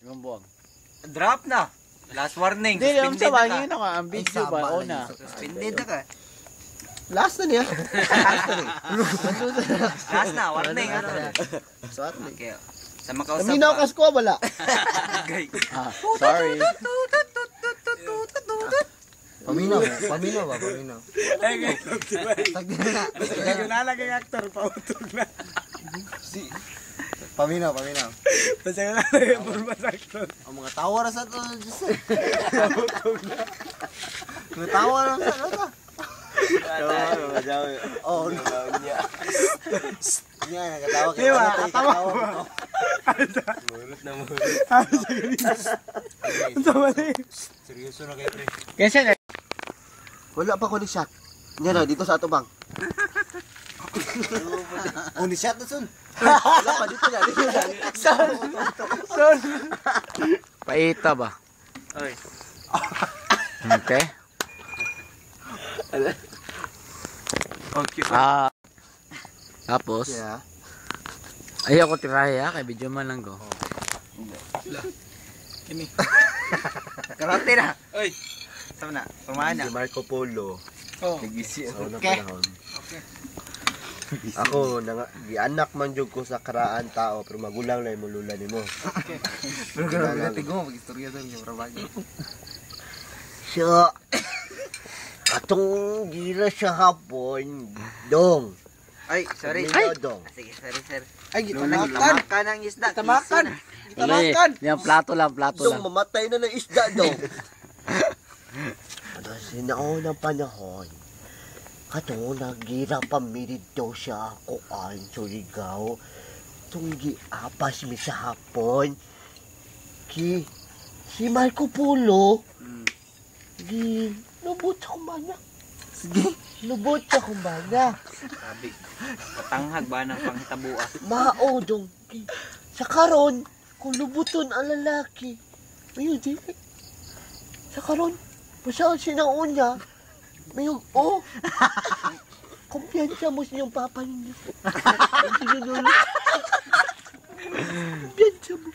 Ibang buwag. Drop na. Last warning. Hindi, ang Suspended sabay na ngayon ako. Ang video ba? O na. Suspended na ka. Last na niya. Last na, warning. Okay. Sa makausap. Naminaw kas ko, wala. Okay. Sorry. Paminaw ba? Paminaw. Nalagay actor, pautog na. Paminaw. Basta yung nalagay forma sa actor. Ang mga tawa na sa ito. Mga tawa na sa ito. Oh, no. Yan, nagkatawa ka. Diba, katawa mo. Mulot na. Ang tawa na yun. Seryoso na kayo, pre. Kasi Wala pa ko ni shot. Yan na, dito sa atubang. Oh, ni shot na sun. Wala pa, dito na. Son. Paita ba? Oy. Okay. Okay. Tapos, Yeah. ayaw ko tiraya kay video man lang ko. Karate na. Oy. Sama na. Pumahan na. Si Marco Polo. Oh. Nag-isi ako ng Okay. panahon. Ako, anak man jud ko sa karaan tao, pero magulang na yung mulula ni mo. Pero grabe tigo mo mag-istorya sa inyo trabaho. Siya, atong gira sa hapon, dong. Ay, sorry. Ay! Dong. Sige, sorry, sir. Ay, Tamakan ng isda. Tamakan. Wala eh. Yan, plato lang. Dong, mamatay na ng isda, dong. Ano, sinaunang panahon, katong nagira pamirid daw siya ako an Surigao, tunggi apas mi sa hapon, si Marco Polo, lubot sa kumana. Sige, lubot sa kumana. Sabi. Patanghag ba ng panghitabua? Mao dong, sa karon, kung lubuton ang lalaki, ayun, di, sa karon, masaan sinauna, mayroon, kumpiyansa mo sa iyong papa ninyo. Kumpiyansa mo.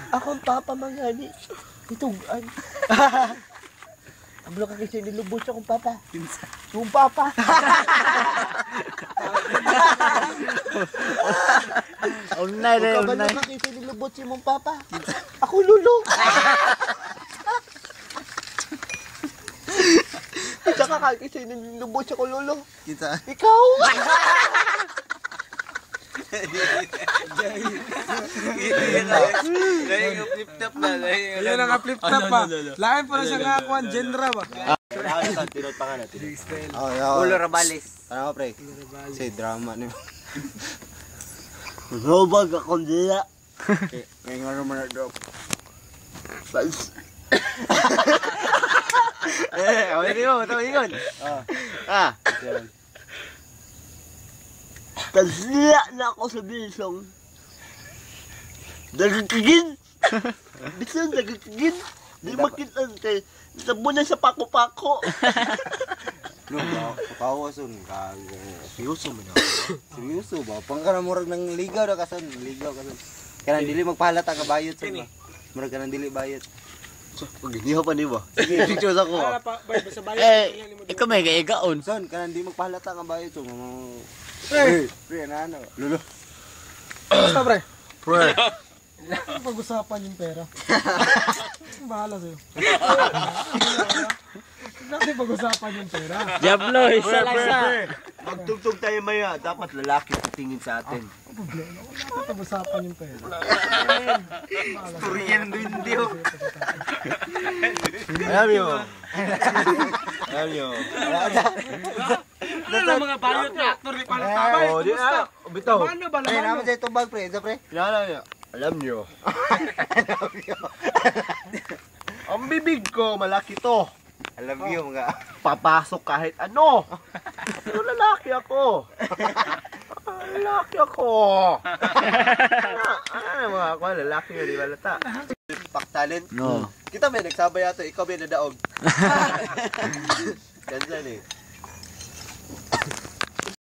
Ako ang papa mangani. Itugan. Ang ka kasi nilubos akong papa. Yung papa. Unay na, Ang unay. ka kasi nilubos si mong papa. Ako lulo. Kita ka kasi nilubos ako lulo. Kita. Ikaw. Lain yung flip-top na. Yan ang flip-top pa. Lain pa na siya nga kuhan, genre ba? Tinod pa ka na. Ulo Rabales. Ano pre? Say drama ni. Robag akong dila. May nga naman na drop. Awin mo, tawin. Tasliya na ako sa bisong. Nagigigin. Bisong nagigigin. Di makitante. Sabo na sa pako-pako. Kapawason ka. Seryoso mo na. Seryoso ba? Pangkaramurag ng ligaw na kasan. Ligaw kasan. Kaya nang dili magpahalata ka bayot sa ba? Murag ka nang dili bayot. Pag-iniha pa ni ba? Sige, pictures ako. Para pa, sa bayan. Ikaw may gaigaon. Son, ka nang di magpahalata ka bayot. So, Pre, pre, ano? Lulo. basta pre. Pre. Pag-usapan yung pera. Bahala sa'yo. Natin pag-usapan yung pera. Diablo, isa lang sa. Magtugtog tayo maya. Dapat lalaki titingin sa atin. Ang problema, wala natin pag-usapan yung pera. Korean ng Indio. Alam nyo. Alam nyo. Ano lang mga bayot na actor ni Palatabay? Oh, di na. Bitaw. Paano ba Ay, naman? naman sa itong bag, pre. Ito, pre. Alam nyo. Ang bibig ko, malaki to. Alam niyo, mga. Papasok kahit ano. Pero lalaki ako. Lalaki ako. Ano mga ako, lalaki nga di balata. Pak talent. No. Kita may nagsabay ato, ikaw may nadaog. Ganyan eh.